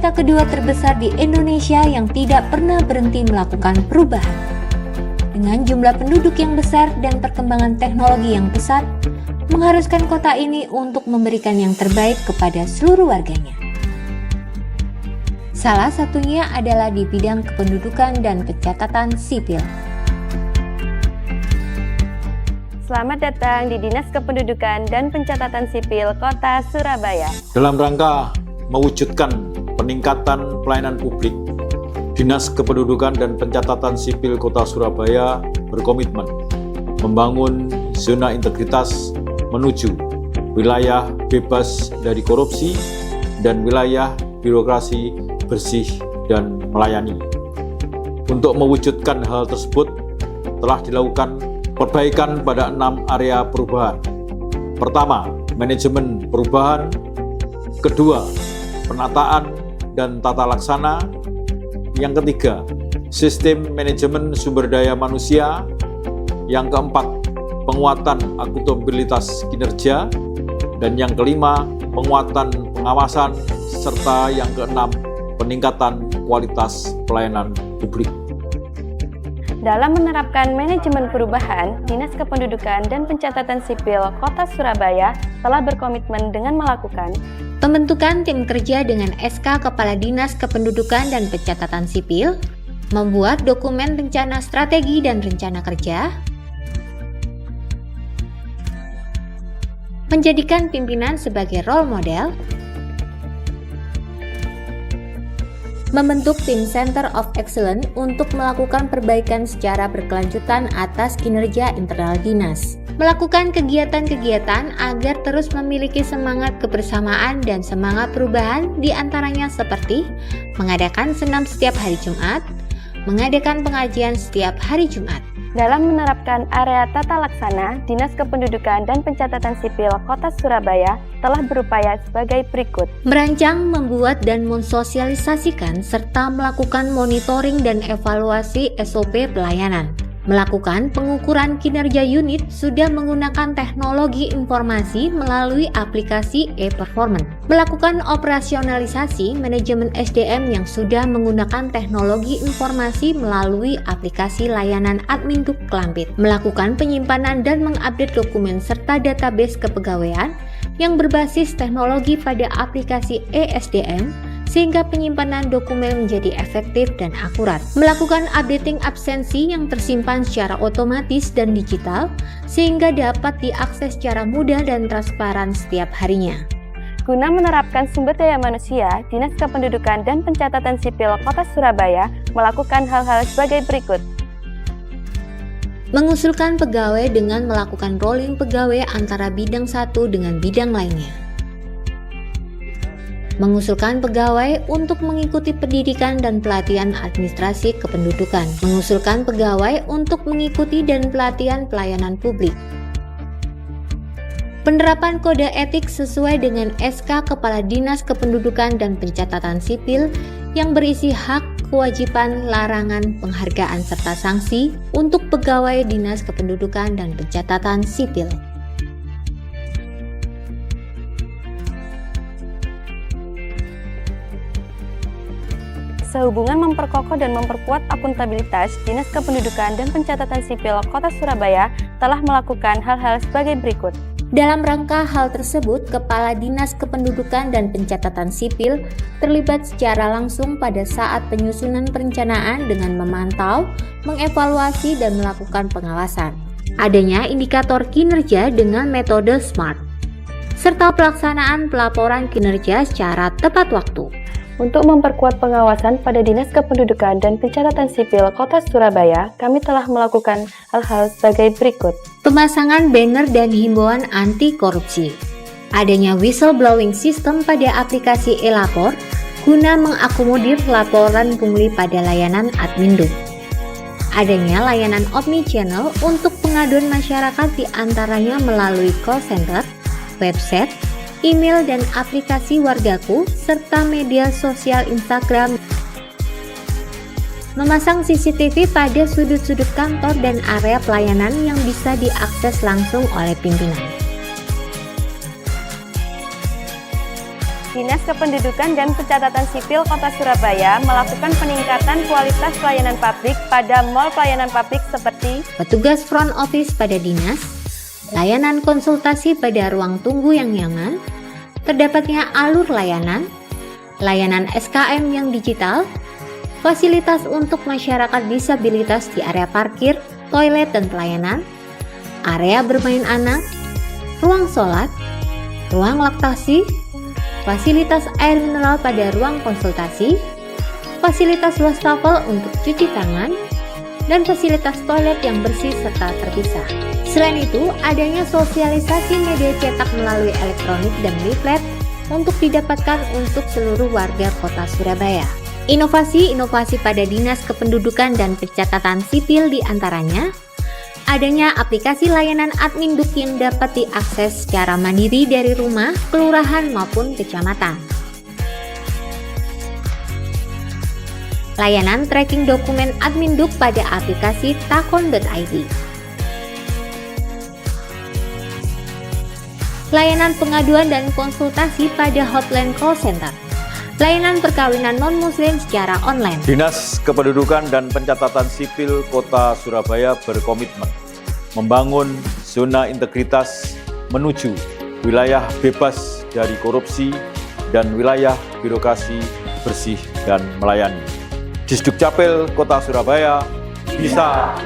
kota kedua terbesar di Indonesia yang tidak pernah berhenti melakukan perubahan. Dengan jumlah penduduk yang besar dan perkembangan teknologi yang pesat, mengharuskan kota ini untuk memberikan yang terbaik kepada seluruh warganya. Salah satunya adalah di bidang kependudukan dan pencatatan sipil. Selamat datang di Dinas Kependudukan dan Pencatatan Sipil Kota Surabaya. Dalam rangka mewujudkan peningkatan pelayanan publik, Dinas Kependudukan dan Pencatatan Sipil Kota Surabaya berkomitmen membangun zona integritas menuju wilayah bebas dari korupsi dan wilayah birokrasi bersih dan melayani. Untuk mewujudkan hal tersebut telah dilakukan perbaikan pada 6 area perubahan. Pertama, manajemen perubahan. Kedua, penataan dan tata laksana. Yang ketiga, sistem manajemen sumber daya manusia. Yang keempat, penguatan akuntabilitas kinerja. Dan yang kelima, penguatan pengawasan. Serta yang keenam, peningkatan kualitas pelayanan publik. Dalam menerapkan manajemen perubahan, Dinas Kependudukan dan Pencatatan Sipil Kota Surabaya telah berkomitmen dengan melakukan pembentukan tim kerja dengan SK Kepala Dinas Kependudukan dan Pencatatan Sipil, membuat dokumen rencana strategi dan rencana kerja, menjadikan pimpinan sebagai role model, membentuk tim Center of Excellence untuk melakukan perbaikan secara berkelanjutan atas kinerja internal dinas, melakukan kegiatan-kegiatan agar terus memiliki semangat kebersamaan dan semangat perubahan, diantaranya seperti mengadakan senam setiap hari Jumat, mengadakan pengajian setiap hari Jumat. Dalam menerapkan area tata laksana, Dinas Kependudukan dan Pencatatan Sipil Kota Surabaya telah berupaya sebagai berikut. Merancang, membuat, dan mensosialisasikan serta melakukan monitoring dan evaluasi SOP pelayanan. Melakukan pengukuran kinerja unit sudah menggunakan teknologi informasi melalui aplikasi e-performance. Melakukan operasionalisasi manajemen SDM yang sudah menggunakan teknologi informasi melalui aplikasi layanan admin duk Klampit. Melakukan penyimpanan dan mengupdate dokumen serta database kepegawaian yang berbasis teknologi pada aplikasi e-SDM sehingga penyimpanan dokumen menjadi efektif dan akurat. Melakukan updating absensi yang tersimpan secara otomatis dan digital sehingga dapat diakses secara mudah dan transparan setiap harinya. Guna menerapkan sumber daya manusia, Dinas Kependudukan dan Pencatatan Sipil Kota Surabaya melakukan hal-hal sebagai berikut. Mengusulkan pegawai dengan melakukan rolling pegawai antara bidang satu dengan bidang lainnya. Mengusulkan pegawai untuk mengikuti pendidikan dan pelatihan administrasi kependudukan. Mengusulkan pegawai untuk mengikuti dan pelatihan pelayanan publik. Penerapan kode etik sesuai dengan SK Kepala Dinas Kependudukan dan Pencatatan Sipil yang berisi hak, kewajiban, larangan, penghargaan, serta sanksi untuk pegawai Dinas Kependudukan dan Pencatatan Sipil. Sehubungan memperkokoh dan memperkuat akuntabilitas, Dinas Kependudukan dan Pencatatan Sipil Kota Surabaya telah melakukan hal-hal sebagai berikut. Dalam rangka hal tersebut, Kepala Dinas Kependudukan dan Pencatatan Sipil terlibat secara langsung pada saat penyusunan perencanaan dengan memantau, mengevaluasi, dan melakukan pengawasan. Adanya indikator kinerja dengan metode SMART, serta pelaksanaan pelaporan kinerja secara tepat waktu. Untuk memperkuat pengawasan pada Dinas Kependudukan dan Pencatatan Sipil Kota Surabaya, kami telah melakukan hal-hal sebagai berikut. Pemasangan banner dan himbauan anti korupsi. Adanya whistleblowing system pada aplikasi e-lapor guna mengakomodir laporan pungli pada layanan admin duk. Adanya layanan omni-channel untuk pengaduan masyarakat diantaranya melalui call center, website, email dan aplikasi Wargaku, serta media sosial Instagram. Memasang CCTV pada sudut-sudut kantor dan area pelayanan yang bisa diakses langsung oleh pimpinan. Dinas Kependudukan dan Pencatatan Sipil Kota Surabaya melakukan peningkatan kualitas pelayanan publik pada mall pelayanan publik seperti petugas front office pada dinas, layanan konsultasi pada ruang tunggu yang nyaman, terdapatnya alur layanan, layanan SKM yang digital, fasilitas untuk masyarakat disabilitas di area parkir, toilet dan pelayanan, area bermain anak, ruang sholat, ruang laktasi, fasilitas air mineral pada ruang konsultasi, fasilitas wastafel untuk cuci tangan, dan fasilitas toilet yang bersih serta terpisah. Selain itu, adanya sosialisasi media cetak melalui elektronik dan leaflet untuk didapatkan untuk seluruh warga Kota Surabaya. Inovasi-inovasi pada Dinas Kependudukan dan Pencatatan Sipil diantaranya adanya aplikasi layanan admin duk yang dapat diakses secara mandiri dari rumah, kelurahan maupun kecamatan. Layanan tracking dokumen admin duk pada aplikasi takon.id. Layanan pengaduan dan konsultasi pada hotline call center. Layanan perkawinan non-muslim secara online. Dinas Kependudukan dan Pencatatan Sipil Kota Surabaya berkomitmen membangun zona integritas menuju wilayah bebas dari korupsi dan wilayah birokrasi bersih dan melayani. Disdukcapil Kota Surabaya, bisa.